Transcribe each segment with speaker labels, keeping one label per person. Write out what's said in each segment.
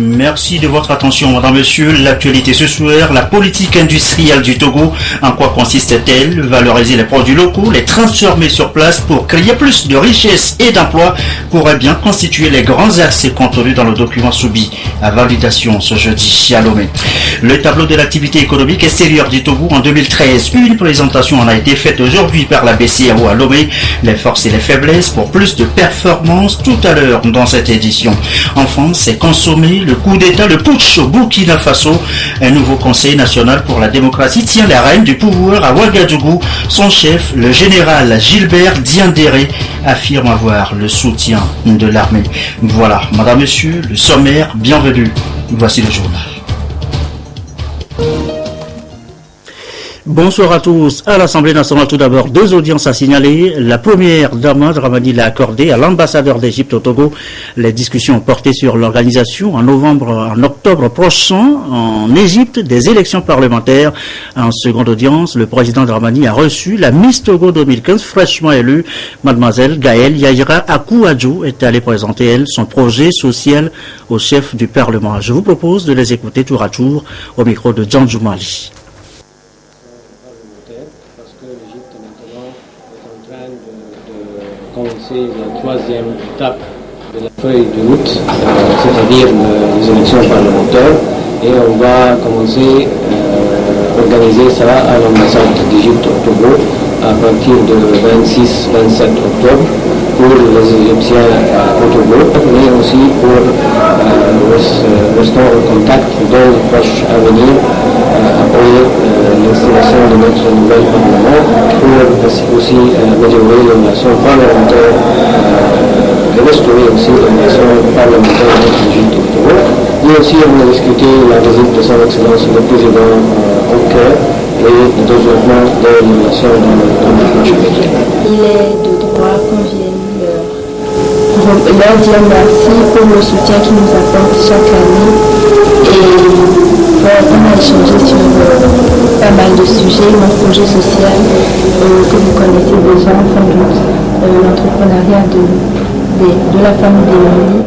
Speaker 1: Merci de votre attention, madame, monsieur. L'actualité ce soir, la politique industrielle du Togo. En quoi consiste-t-elle? Valoriser les produits locaux, les transformer sur place pour créer plus de richesses et d'emplois pourrait bien constituer les grands axes contenus dans le document soumis à validation ce jeudi à Lomé. Le tableau de l'activité économique extérieure du Togo en 2013. Une présentation en a été faite aujourd'hui par la BCEAO à Lomé. Les forces et les faiblesses pour plus de performance tout à l'heure dans cette édition. Enfin, c'est consommer le coup d'État, le putsch au Burkina Faso. Un nouveau conseil national pour la démocratie tient les rênes du pouvoir à Ouagadougou. Son chef, le général Gilbert Diendéré, affirme avoir le soutien de l'armée. Voilà, madame, monsieur, le sommaire, bienvenue. Voici le journal. Bonsoir à tous. À l'Assemblée nationale, tout d'abord, deux audiences à signaler. La première, Dama Dramani l'a accordée à l'ambassadeur d'Égypte au Togo. Les discussions ont porté sur l'organisation en octobre prochain en Égypte des élections parlementaires. En seconde audience, le président Dramani a reçu la Miss Togo 2015 fraîchement élue. Mademoiselle Gaëlle Yaïra Akouadjou est allée présenter, elle, son projet social au chef du Parlement. Je vous propose de les écouter tour à tour au micro de John Djoumali.
Speaker 2: Commencer la troisième étape de la feuille de route, c'est-à-dire les élections parlementaires, et on va commencer à organiser ça à l'ambassade d'Égypte au Togo à partir de 26-27 octobre pour les Égyptiens au Togo, mais aussi pour rester en contact dans le proche avenir après l'installation de notre nouvel Parlement pour aussi améliorer les relations parlementaires et restaurer aussi les relations parlementaires avec l'Égypte au Togo. Et aussi on a discuté la visite de son Excellence le Président au Caire et le développement des relations dans le proche avenir.
Speaker 3: Il est de droit qu'on vienne leur dire merci pour le soutien qu'ils nous apportent chaque année. Et on a échangé sur pas mal de sujets, mon projet social que vous connaissez déjà, sans doute, l'entrepreneuriat de la femme démunie.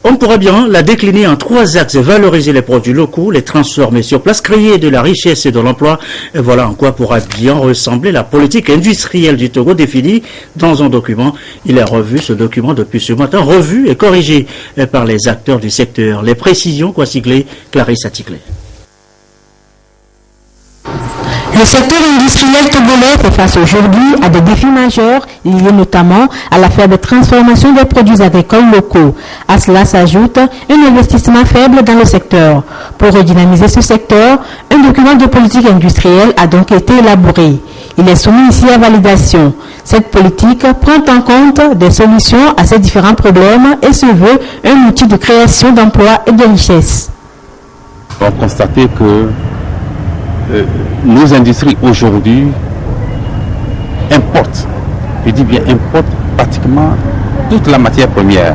Speaker 1: On pourrait bien la décliner en trois axes: valoriser les produits locaux, les transformer sur place, créer de la richesse et de l'emploi. Et voilà en quoi pourra bien ressembler la politique industrielle du Togo définie dans un document. Il est revu, ce document, depuis ce matin, revu et corrigé par les acteurs du secteur. Les précisions, quoi sigler, Clarisse Aticlé.
Speaker 4: Le secteur industriel togolais fait face aujourd'hui à des défis majeurs liés notamment à l'affaire de transformation des produits agricoles locaux. À cela s'ajoute un investissement faible dans le secteur. Pour redynamiser ce secteur, un document de politique industrielle a donc été élaboré. Il est soumis ici à validation. Cette politique prend en compte des solutions à ces différents problèmes et se veut un outil de création d'emplois et de richesses.
Speaker 5: On va constater que nos industries aujourd'hui importent, je dis bien importent pratiquement toute la matière première.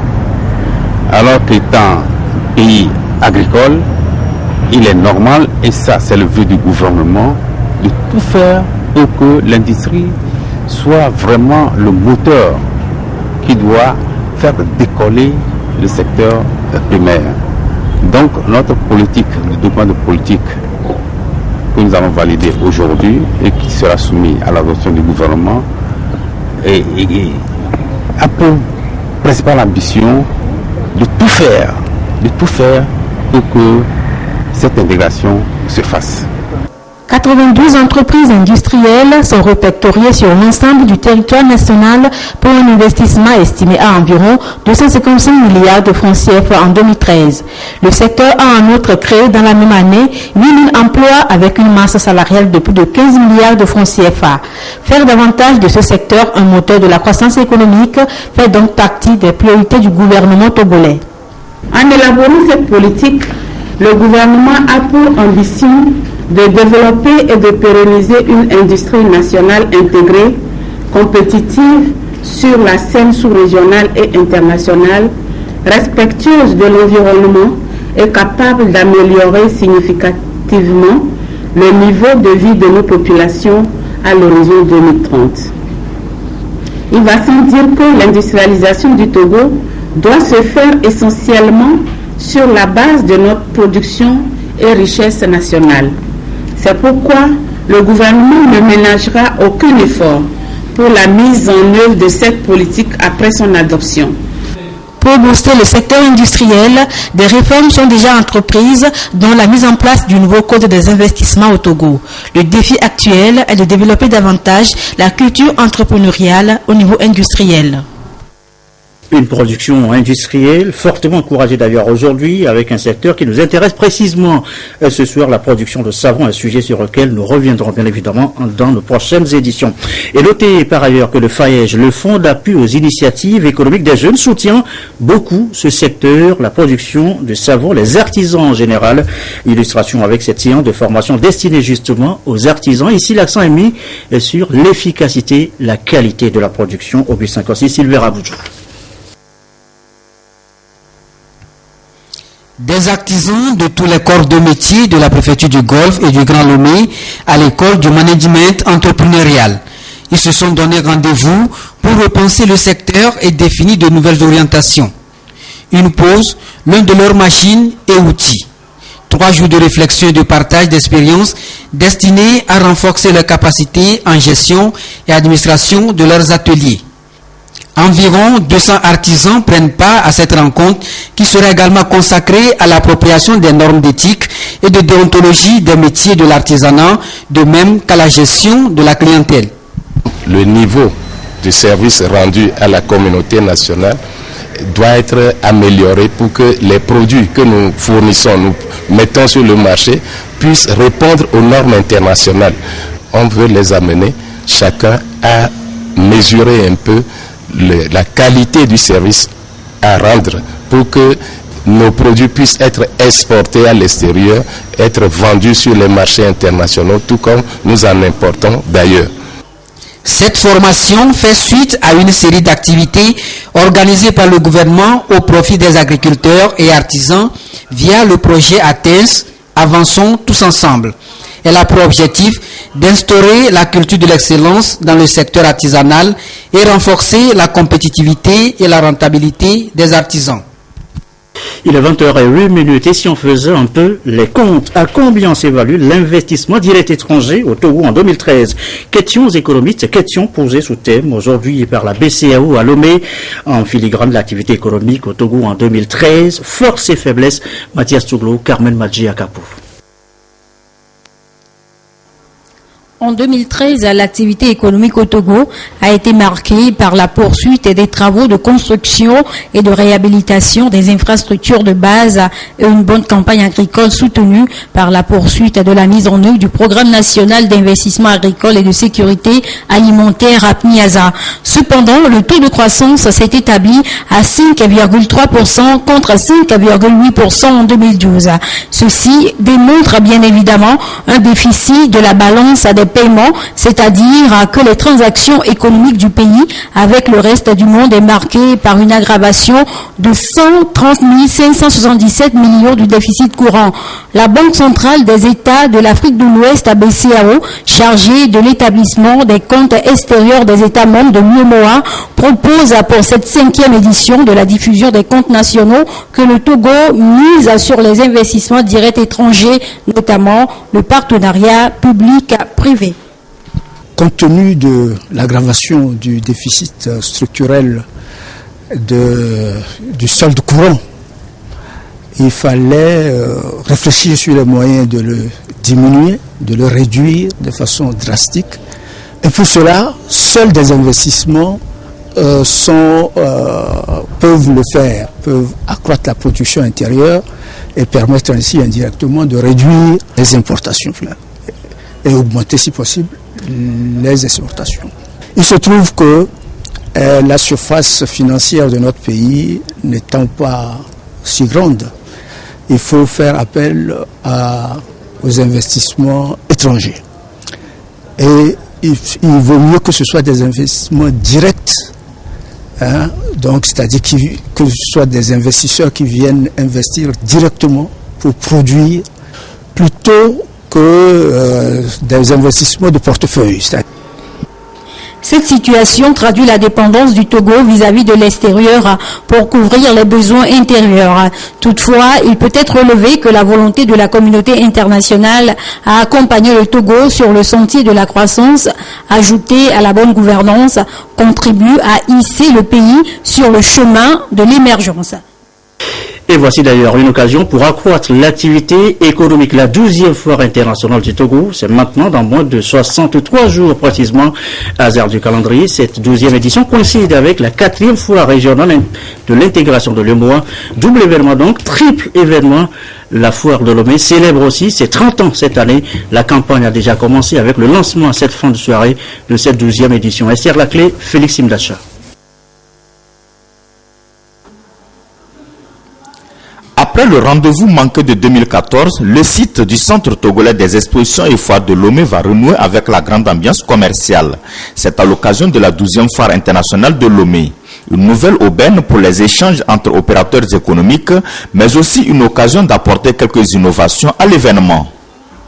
Speaker 5: Alors qu'étant pays agricole, il est normal, et ça c'est le vœu du gouvernement, de tout faire pour que l'industrie soit vraiment le moteur qui doit faire décoller le secteur primaire. Donc notre politique, le document de politique que nous allons valider aujourd'hui et qui sera soumis à l'adoption du gouvernement a pour principale ambition de tout faire pour que cette intégration se fasse.
Speaker 4: 92 entreprises industrielles sont répertoriées sur l'ensemble du territoire national pour un investissement estimé à environ 255 milliards de francs CFA en 2013. Le secteur a en outre créé dans la même année 8 000 emplois avec une masse salariale de plus de 15 milliards de francs CFA. Faire davantage de ce secteur un moteur de la croissance économique fait donc partie des priorités du gouvernement togolais.
Speaker 6: En élaborant cette politique, le gouvernement a pour ambition de développer et de pérenniser une industrie nationale intégrée, compétitive sur la scène sous-régionale et internationale, respectueuse de l'environnement et capable d'améliorer significativement le niveau de vie de nos populations à l'horizon 2030. Il va sans dire que l'industrialisation du Togo doit se faire essentiellement sur la base de notre production et richesse nationale. C'est pourquoi le gouvernement ne ménagera aucun effort pour la mise en œuvre de cette politique après son adoption.
Speaker 4: Pour booster le secteur industriel, des réformes sont déjà entreprises, dont la mise en place du nouveau code des investissements au Togo. Le défi actuel est de développer davantage la culture entrepreneuriale au niveau industriel.
Speaker 1: Une production industrielle fortement encouragée d'ailleurs aujourd'hui avec un secteur qui nous intéresse précisément ce soir, la production de savon, un sujet sur lequel nous reviendrons bien évidemment dans nos prochaines éditions. Et notez par ailleurs que le FAEJ, le Fonds d'appui aux initiatives économiques des jeunes, soutient beaucoup ce secteur, la production de savon, les artisans en général. Illustration avec cette séance de formation destinée justement aux artisans. Ici l'accent est mis sur l'efficacité, la qualité de la production au B56 Silver Aboudjou.
Speaker 7: Des artisans de tous les corps de métier de la préfecture du Golfe et du Grand Lomé à l'école du management entrepreneurial. Ils se sont donné rendez-vous pour repenser le secteur et définir de nouvelles orientations. Une pause, l'un de leurs machines et outils. 3 jours de réflexion et de partage d'expériences destinés à renforcer leurs capacités en gestion et administration de leurs ateliers. Environ 200 artisans prennent part à cette rencontre qui sera également consacrée à l'appropriation des normes d'éthique et de déontologie des métiers de l'artisanat, de même qu'à la gestion de la clientèle.
Speaker 8: Le niveau de service rendu à la communauté nationale doit être amélioré pour que les produits que nous fournissons, nous mettons sur le marché, puissent répondre aux normes internationales. On veut les amener chacun à mesurer un peu la qualité du service à rendre pour que nos produits puissent être exportés à l'extérieur, être vendus sur les marchés internationaux, tout comme nous en importons d'ailleurs.
Speaker 7: Cette formation fait suite à une série d'activités organisées par le gouvernement au profit des agriculteurs et artisans via le projet ATENS, Avançons tous ensemble. Elle a pour objectif d'instaurer la culture de l'excellence dans le secteur artisanal et renforcer la compétitivité et la rentabilité des artisans.
Speaker 1: Il est 20h08 et si on faisait un peu les comptes, à combien s'évalue l'investissement direct étranger au Togo en 2013? Questions économistes, questions posées sous thème aujourd'hui par la BCAO à Lomé en filigrane de l'activité économique au Togo en 2013. Force et faiblesse, Mathias Touglo, Carmen Madji Akapou.
Speaker 9: En 2013, l'activité économique au Togo a été marquée par la poursuite des travaux de construction et de réhabilitation des infrastructures de base et une bonne campagne agricole soutenue par la poursuite de la mise en œuvre du programme national d'investissement agricole et de sécurité alimentaire APNIASA. Cependant, le taux de croissance s'est établi à 5,3% contre 5,8% en 2012. Ceci démontre bien évidemment un déficit de la balance des paiements, c'est-à-dire que les transactions économiques du pays avec le reste du monde est marquée par une aggravation de 130 577 millions du déficit courant. La Banque centrale des États de l'Afrique de l'Ouest, BCAO, chargée de l'établissement des comptes extérieurs des États membres de l'UEMOA, propose pour cette 5e édition de la diffusion des comptes nationaux que le Togo mise sur les investissements directs étrangers, notamment le partenariat public-privé.
Speaker 10: Compte tenu de l'aggravation du déficit structurel du solde courant, il fallait réfléchir sur les moyens de le diminuer, de le réduire de façon drastique. Et pour cela, seuls des investissements peuvent le faire, peuvent accroître la production intérieure et permettre ainsi indirectement de réduire les importations et augmenter si possible les exportations. Il se trouve que la surface financière de notre pays n'étant pas si grande, il faut faire appel aux investissements étrangers. Et il vaut mieux que ce soit des investissements directs, donc c'est-à-dire que ce soit des investisseurs qui viennent investir directement pour produire plutôt que des investissements de portefeuille.
Speaker 9: Cette situation traduit la dépendance du Togo vis-à-vis de l'extérieur pour couvrir les besoins intérieurs. Toutefois, il peut être relevé que la volonté de la communauté internationale à accompagner le Togo sur le sentier de la croissance, ajoutée à la bonne gouvernance, contribue à hisser le pays sur le chemin de l'émergence.
Speaker 1: Et voici d'ailleurs une occasion pour accroître l'activité économique. La 12e foire internationale du Togo, c'est maintenant dans moins de 63 jours précisément, hasard du calendrier. Cette 12e édition coïncide avec la 4e foire régionale de l'intégration de l'UEMOA. Double événement donc, triple événement. La foire de Lomé célèbre aussi ses 30 ans cette année. La campagne a déjà commencé avec le lancement à cette fin de soirée de cette 12e édition. Esther Laclé, Félix Imdacha.
Speaker 11: Après le rendez-vous manqué de 2014, le site du Centre togolais des expositions et foires de Lomé va renouer avec la grande ambiance commerciale. C'est à l'occasion de la 12e foire internationale de Lomé. Une nouvelle aubaine pour les échanges entre opérateurs économiques, mais aussi une occasion d'apporter quelques innovations à l'événement.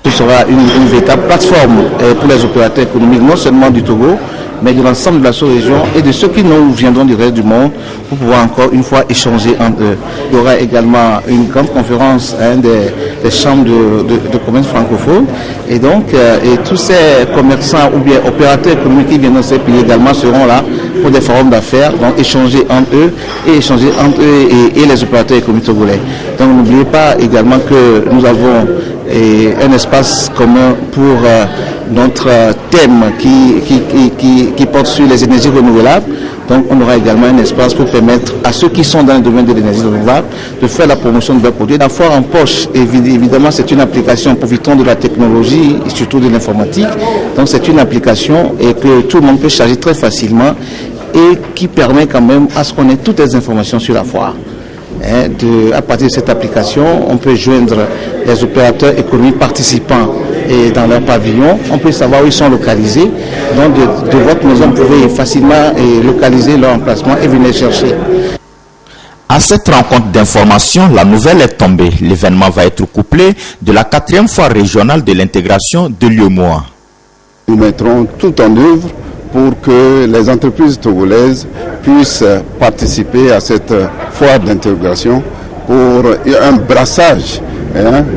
Speaker 12: Ce sera une véritable plateforme pour les opérateurs économiques, non seulement du Togo, mais de l'ensemble de la sous-région et de ceux qui nous viendront du reste du monde pour pouvoir encore une fois échanger entre eux. Il y aura également une grande conférence des chambres de commerce francophones et donc et tous ces commerçants ou bien opérateurs économiques qui viennent de ces pays également seront là pour des forums d'affaires, donc échanger entre eux et les opérateurs économiques togolais. Donc n'oubliez pas également que nous avons un espace commun pour notre thème qui porte sur les énergies renouvelables. Donc on aura également un espace pour permettre à ceux qui sont dans le domaine de l'énergie renouvelable de faire la promotion de leurs produits. La foire en poche, évidemment, c'est une application profitant de la technologie et surtout de l'informatique. Donc c'est une application et que tout le monde peut charger très facilement et qui permet quand même à ce qu'on ait toutes les informations sur la foire. À partir de cette application, on peut joindre les opérateurs économiques participants et dans leur pavillon. On peut savoir où ils sont localisés. Donc de votre maison, vous pouvez facilement localiser leur emplacement et venir chercher.
Speaker 11: À cette rencontre d'information, la nouvelle est tombée. L'événement va être couplé de la 4e foire régionale de l'intégration de l'UEMOA.
Speaker 13: Nous mettrons tout en œuvre pour que les entreprises togolaises puissent participer à cette foire d'intégration pour un brassage.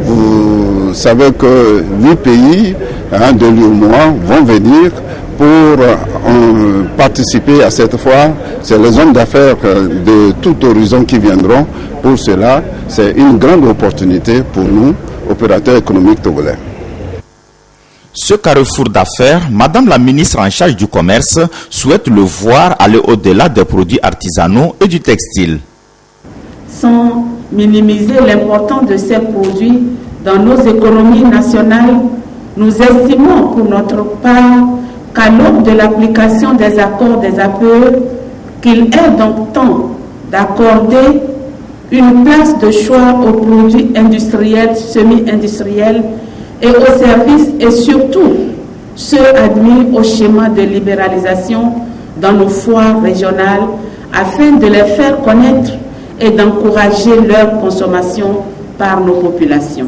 Speaker 13: Vous savez que 8 pays de l'UEMOA vont venir pour participer à cette foire. C'est les hommes d'affaires de tout horizon qui viendront. Pour cela, c'est une grande opportunité pour nous, opérateurs économiques togolais.
Speaker 11: Ce carrefour d'affaires, Madame la ministre en charge du commerce souhaite le voir aller au-delà des produits artisanaux et du textile.
Speaker 6: Sans minimiser l'importance de ces produits dans nos économies nationales, nous estimons pour notre part qu'à l'aube de l'application des accords des APE, qu'il est donc temps d'accorder une place de choix aux produits industriels, semi-industriels et aux services et surtout ceux admis au schéma de libéralisation dans nos foires régionales afin de les faire connaître et d'encourager leur consommation par nos populations.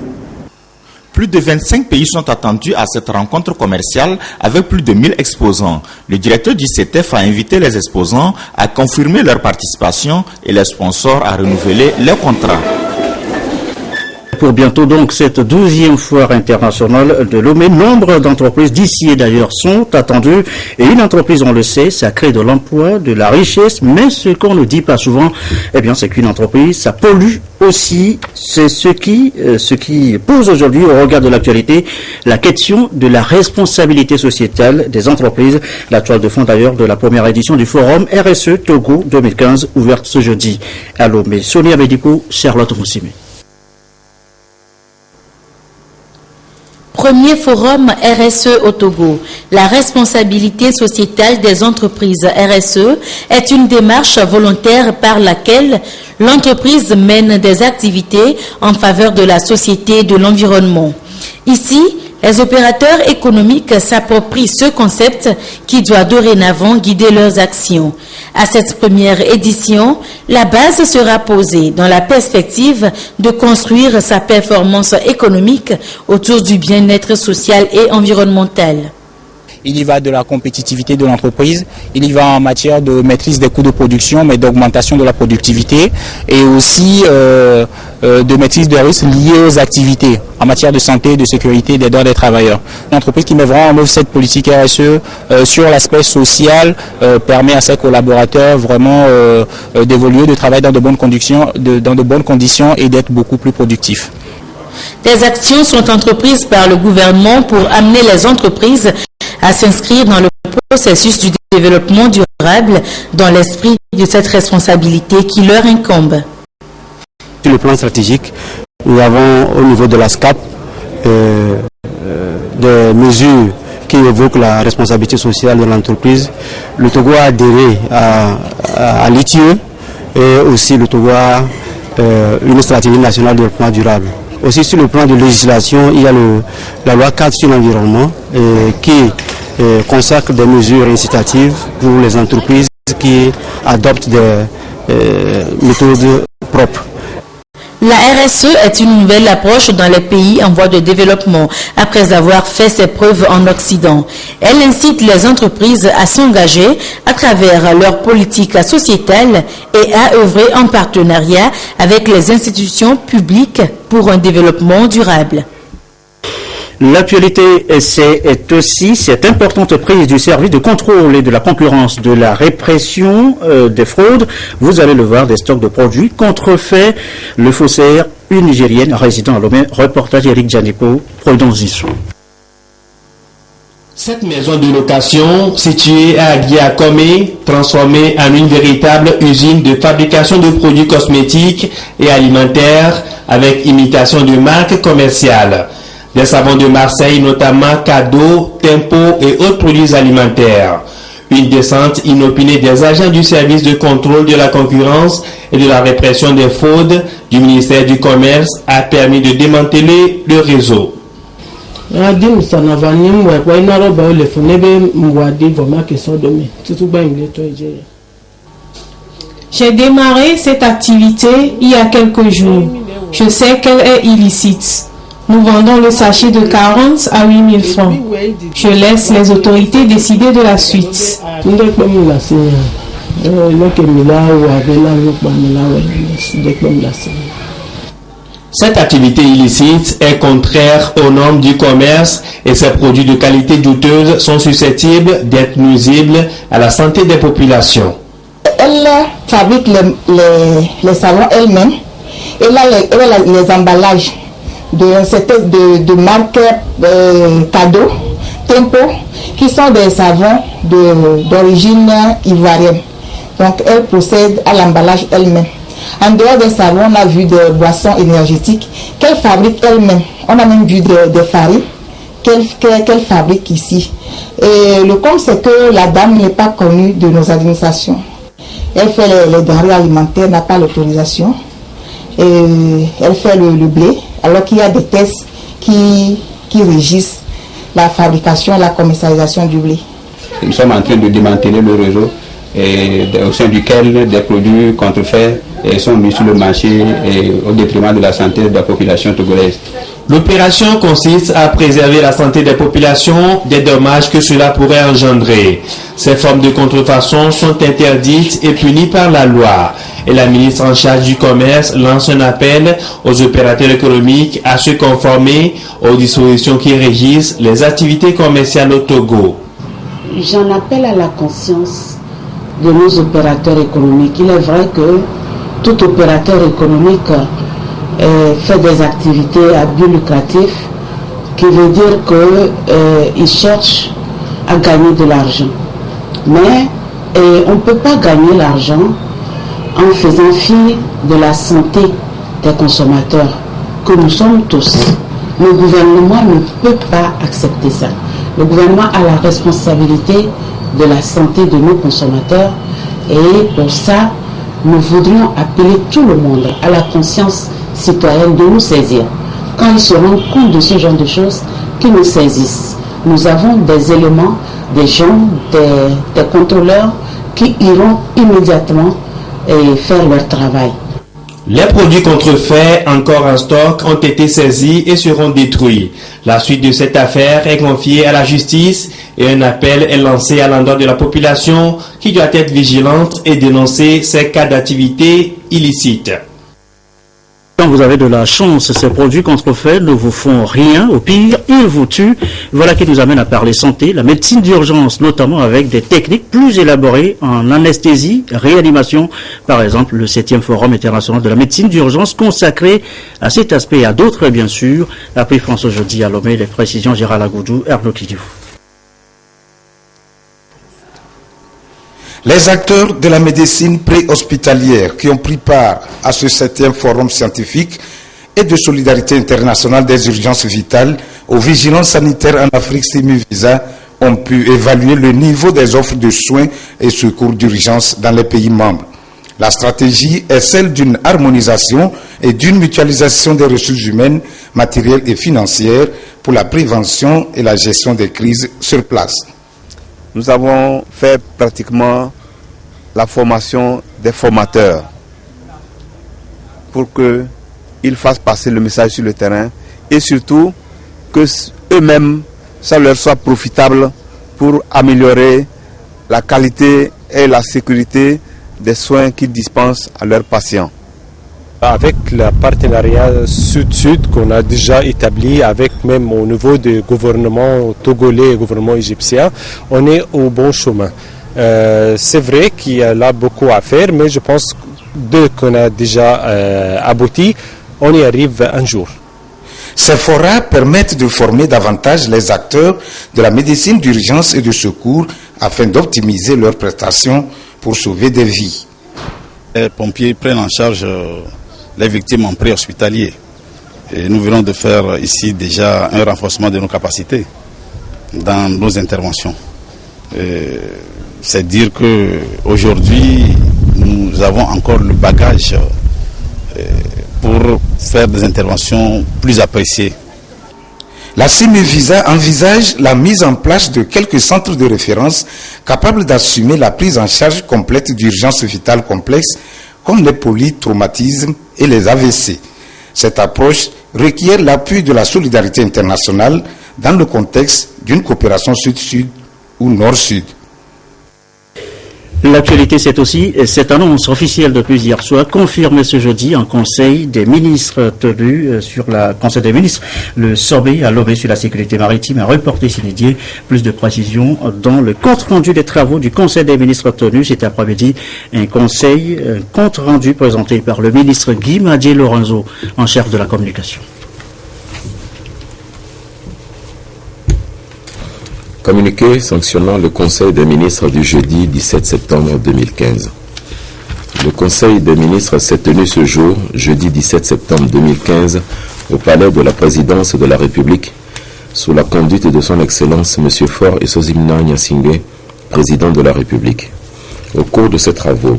Speaker 11: Plus de 25 pays sont attendus à cette rencontre commerciale avec plus de 1000 exposants. Le directeur du CETEF a invité les exposants à confirmer leur participation et les sponsors à renouveler leurs contrats.
Speaker 1: Pour bientôt donc cette 12e foire internationale de Lomé. Nombre d'entreprises d'ici et d'ailleurs sont attendues. Et une entreprise, on le sait, ça crée de l'emploi, de la richesse. Mais ce qu'on ne dit pas souvent, eh bien, c'est qu'une entreprise, ça pollue aussi. C'est ce qui pose aujourd'hui, au regard de l'actualité, la question de la responsabilité sociétale des entreprises. La toile de fond d'ailleurs de la première édition du forum RSE Togo 2015, ouverte ce jeudi à Lomé. Sonia Bédiko, Charlotte Moussime.
Speaker 14: Premier forum RSE au Togo. La responsabilité sociétale des entreprises RSE est une démarche volontaire par laquelle l'entreprise mène des activités en faveur de la société et de l'environnement. Ici, les opérateurs économiques s'approprient ce concept qui doit dorénavant guider leurs actions. À cette première édition, la base sera posée dans la perspective de construire sa performance économique autour du bien-être social et environnemental.
Speaker 15: il y va de la compétitivité de l'entreprise, il y va en matière de maîtrise des coûts de production, mais d'augmentation de la productivité, et aussi de maîtrise des risques liés aux activités en matière de santé, de sécurité, des droits des travailleurs. Une entreprise qui met vraiment en œuvre cette politique RSE sur l'aspect social permet à ses collaborateurs vraiment d'évoluer, de travailler dans de bonnes conditions et d'être beaucoup plus productifs.
Speaker 14: Des actions sont entreprises par le gouvernement pour amener les entreprises à s'inscrire dans le processus du développement durable dans l'esprit de cette responsabilité qui leur incombe.
Speaker 16: Sur le plan stratégique, nous avons au niveau de la SCAP des mesures qui évoquent la responsabilité sociale de l'entreprise. Le Togo a adhéré à l'ITIE et aussi le Togo a une stratégie nationale de développement durable. Aussi sur le plan de législation, il y a la loi 4 sur l'environnement qui consacre des mesures incitatives pour les entreprises qui adoptent des méthodes propres.
Speaker 14: La RSE est une nouvelle approche dans les pays en voie de développement après avoir fait ses preuves en Occident. Elle incite les entreprises à s'engager à travers leur politique sociétale et à œuvrer en partenariat avec les institutions publiques pour un développement durable.
Speaker 1: L'actualité, c'est aussi cette importante prise du service de contrôle et de la concurrence de la répression des fraudes. Vous allez le voir, des stocks de produits contrefaits. Le faussaire, une Nigérienne résidant à Lomé. Reportage Eric Djanepo, Prudence Zissou.
Speaker 17: Cette maison de location, située à Aguiakome, transformée en une véritable usine de fabrication de produits cosmétiques et alimentaires avec imitation de marques commerciales. Des savons de Marseille, notamment Cadeau, Tempo et autres produits alimentaires. Une descente inopinée des agents du service de contrôle de la concurrence et de la répression des fraudes du ministère du Commerce a permis de démanteler le réseau.
Speaker 18: J'ai démarré cette activité il y a quelques jours. Je sais qu'elle est illicite. Nous vendons le sachet de 40 à 8 000 francs. Je laisse les autorités décider de la suite.
Speaker 17: Cette activité illicite est contraire aux normes du commerce et ces produits de qualité douteuse sont susceptibles d'être nuisibles à la santé des populations.
Speaker 19: Elle fabrique les savons elle-même et là les emballages de marques Cadeau, Tempo, qui sont des savons d'origine ivoirienne. Donc elle possède à l'emballage elle-même. En dehors des savons, on a vu des boissons énergétiques qu'elle fabrique elle-même. On a même vu des farines qu'elle fabrique ici. Et le compte, c'est que la dame n'est pas connue de nos administrations. Elle fait les denrées alimentaires, n'a pas l'autorisation. Et elle fait le blé, alors qu'il y a des tests qui régissent la fabrication et la commercialisation du blé.
Speaker 20: Nous sommes en train de démanteler le réseau au sein duquel des produits contrefaits sont mis sur le marché au détriment de la santé de la population togolaise.
Speaker 17: L'opération consiste à préserver la santé des populations des dommages que cela pourrait engendrer. Ces formes de contrefaçon sont interdites et punies par la loi. Et la ministre en charge du commerce lance un appel aux opérateurs économiques à se conformer aux dispositions qui régissent les activités commerciales au Togo.
Speaker 21: J'en appelle à la conscience de nos opérateurs économiques. Il est vrai que tout opérateur économique fait des activités à but lucratif, qui veut dire qu'il cherche à gagner de l'argent. Mais on ne peut pas gagner l'argent en faisant fi de la santé des consommateurs, que nous sommes tous. Le gouvernement ne peut pas accepter ça. Le gouvernement a la responsabilité de la santé de nos consommateurs et pour ça, nous voudrions appeler tout le monde à la conscience citoyenne de nous saisir. Quand ils se rendent compte de ce genre de choses, qu'ils nous saisissent. Nous avons des éléments, des gens, des contrôleurs qui iront immédiatement faire leur travail.
Speaker 17: Les produits contrefaits encore en stock ont été saisis et seront détruits. La suite de cette affaire est confiée à la justice et un appel est lancé à l'endroit de la population qui doit être vigilante et dénoncer ces cas d'activité illicite.
Speaker 2: Quand vous avez de la chance, ces produits contrefaits ne vous font rien, au pire, ils vous tuent. Voilà qui nous amène à parler santé, la médecine d'urgence, notamment avec des techniques plus élaborées en anesthésie, réanimation. Par exemple, le 7e Forum international de la médecine d'urgence consacré à cet aspect et à d'autres, bien sûr. Après François Jeudi à Lomé, les précisions Gérald Agoudou, Arnaud Kidou.
Speaker 22: Les acteurs de la médecine préhospitalière qui ont pris part à ce 7e forum scientifique et de solidarité internationale des urgences vitales aux vigilances sanitaires en Afrique Simuvisa ont pu évaluer le niveau des offres de soins et secours d'urgence dans les pays membres. La stratégie est celle d'une harmonisation et d'une mutualisation des ressources humaines, matérielles et financières pour la prévention et la gestion des crises sur place.
Speaker 23: Nous avons fait pratiquement la formation des formateurs pour qu'ils fassent passer le message sur le terrain et surtout que eux-mêmes, ça leur soit profitable pour améliorer la qualité et la sécurité des soins qu'ils dispensent à leurs patients.
Speaker 24: Avec le partenariat Sud-Sud qu'on a déjà établi avec même au niveau du gouvernement togolais et gouvernement égyptien, on est au bon chemin. C'est vrai qu'il y a là beaucoup à faire, mais je pense que dès qu'on a déjà abouti, on y arrive un jour.
Speaker 22: Ces forats permettent de former davantage les acteurs de la médecine d'urgence et de secours afin d'optimiser leurs prestations pour sauver des vies.
Speaker 25: Les pompiers prennent en charge les victimes en pré-hospitalier. Et nous venons de faire ici déjà un renforcement de nos capacités dans nos interventions. C'est dire qu'aujourd'hui, nous avons encore le bagage pour faire des interventions plus appréciées.
Speaker 22: La Simuvisa envisage la mise en place de quelques centres de référence capables d'assumer la prise en charge complète d'urgences vitales complexes comme les polytraumatismes et les AVC. Cette approche requiert l'appui de la solidarité internationale dans le contexte d'une coopération sud-sud ou nord-sud.
Speaker 2: L'actualité, c'est aussi cette annonce officielle depuis hier soir, confirmée ce jeudi en Conseil des ministres tenu sur la Conseil des ministres. Le sommet à Lomé sur la sécurité maritime a reporté s'inédier. Plus de précisions dans le compte rendu des travaux du Conseil des ministres tenu cet après-midi. Un compte rendu présenté par le ministre Guy Madier Lorenzo en charge de la communication.
Speaker 26: Communiqué sanctionnant le Conseil des ministres du jeudi 17 septembre 2015. Le Conseil des ministres s'est tenu ce jour, jeudi 17 septembre 2015, au Palais de la Présidence de la République, sous la conduite de son Excellence M. Faure Esozimna Nyasingbe, Président de la République. Au cours de ces travaux,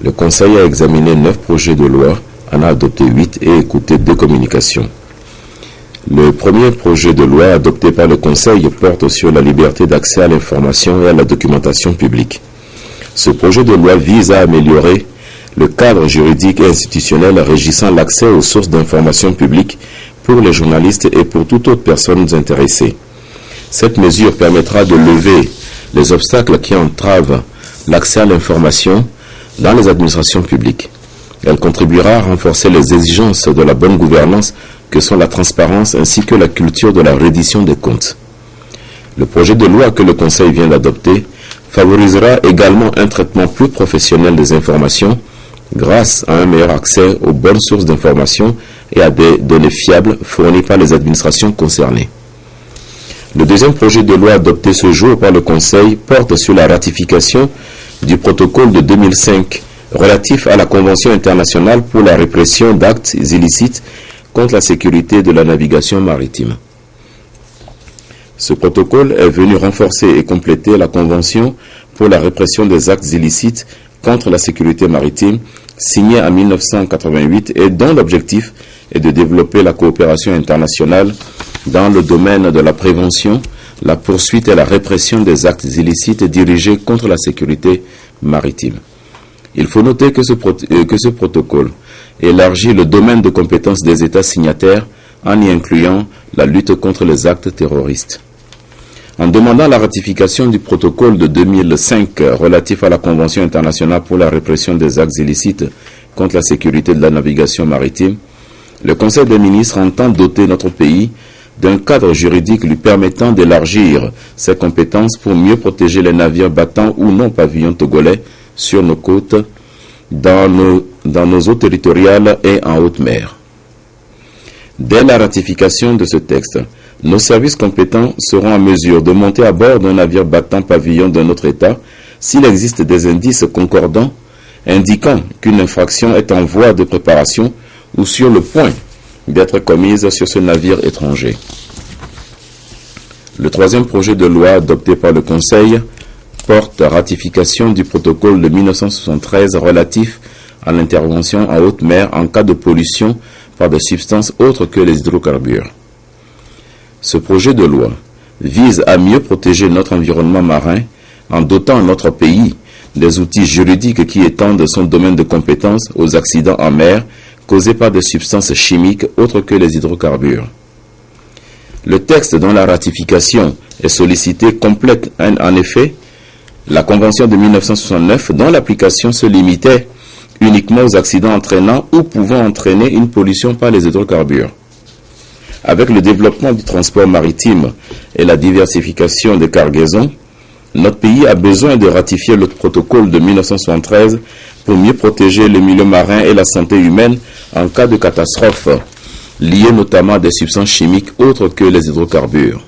Speaker 26: le Conseil a examiné 9 projets de loi, en a adopté 8 et écouté 2 communications. Le premier projet de loi adopté par le Conseil porte sur la liberté d'accès à l'information et à la documentation publique. Ce projet de loi vise à améliorer le cadre juridique et institutionnel régissant l'accès aux sources d'information publique pour les journalistes et pour toute autre personne intéressée. Cette mesure permettra de lever les obstacles qui entravent l'accès à l'information dans les administrations publiques. Elle contribuera à renforcer les exigences de la bonne gouvernance que sont la transparence ainsi que la culture de la reddition des comptes. Le projet de loi que le Conseil vient d'adopter favorisera également un traitement plus professionnel des informations grâce à un meilleur accès aux bonnes sources d'information et à des données fiables fournies par les administrations concernées. Le deuxième projet de loi adopté ce jour par le Conseil porte sur la ratification du protocole de 2005 relatif à la Convention internationale pour la répression d'actes illicites contre la sécurité de la navigation maritime. Ce protocole est venu renforcer et compléter la Convention pour la répression des actes illicites contre la sécurité maritime, signée en 1988 et dont l'objectif est de développer la coopération internationale dans le domaine de la prévention, la poursuite et la répression des actes illicites dirigés contre la sécurité maritime. Il faut noter que ce protocole élargit le domaine de compétences des États signataires en y incluant la lutte contre les actes terroristes. En demandant la ratification du protocole de 2005 relatif à la Convention internationale pour la répression des actes illicites contre la sécurité de la navigation maritime, le Conseil des ministres entend doter notre pays d'un cadre juridique lui permettant d'élargir ses compétences pour mieux protéger les navires battant ou non pavillon togolais sur nos côtes, dans nos eaux territoriales et en haute mer. Dès la ratification de ce texte, nos services compétents seront en mesure de monter à bord d'un navire battant pavillon d'un autre État s'il existe des indices concordants indiquant qu'une infraction est en voie de préparation ou sur le point d'être commise sur ce navire étranger. Le troisième projet de loi adopté par le Conseil porte ratification du protocole de 1973 relatif à l'intervention en haute mer en cas de pollution par des substances autres que les hydrocarbures. Ce projet de loi vise à mieux protéger notre environnement marin en dotant notre pays des outils juridiques qui étendent son domaine de compétence aux accidents en mer causés par des substances chimiques autres que les hydrocarbures. Le texte dont la ratification est sollicitée complète en effet la Convention de 1969 dont l'application se limitait uniquement aux accidents entraînant ou pouvant entraîner une pollution par les hydrocarbures. Avec le développement du transport maritime et la diversification des cargaisons, notre pays a besoin de ratifier le protocole de 1973 pour mieux protéger le milieu marin et la santé humaine en cas de catastrophe, liée notamment à des substances chimiques autres que les hydrocarbures.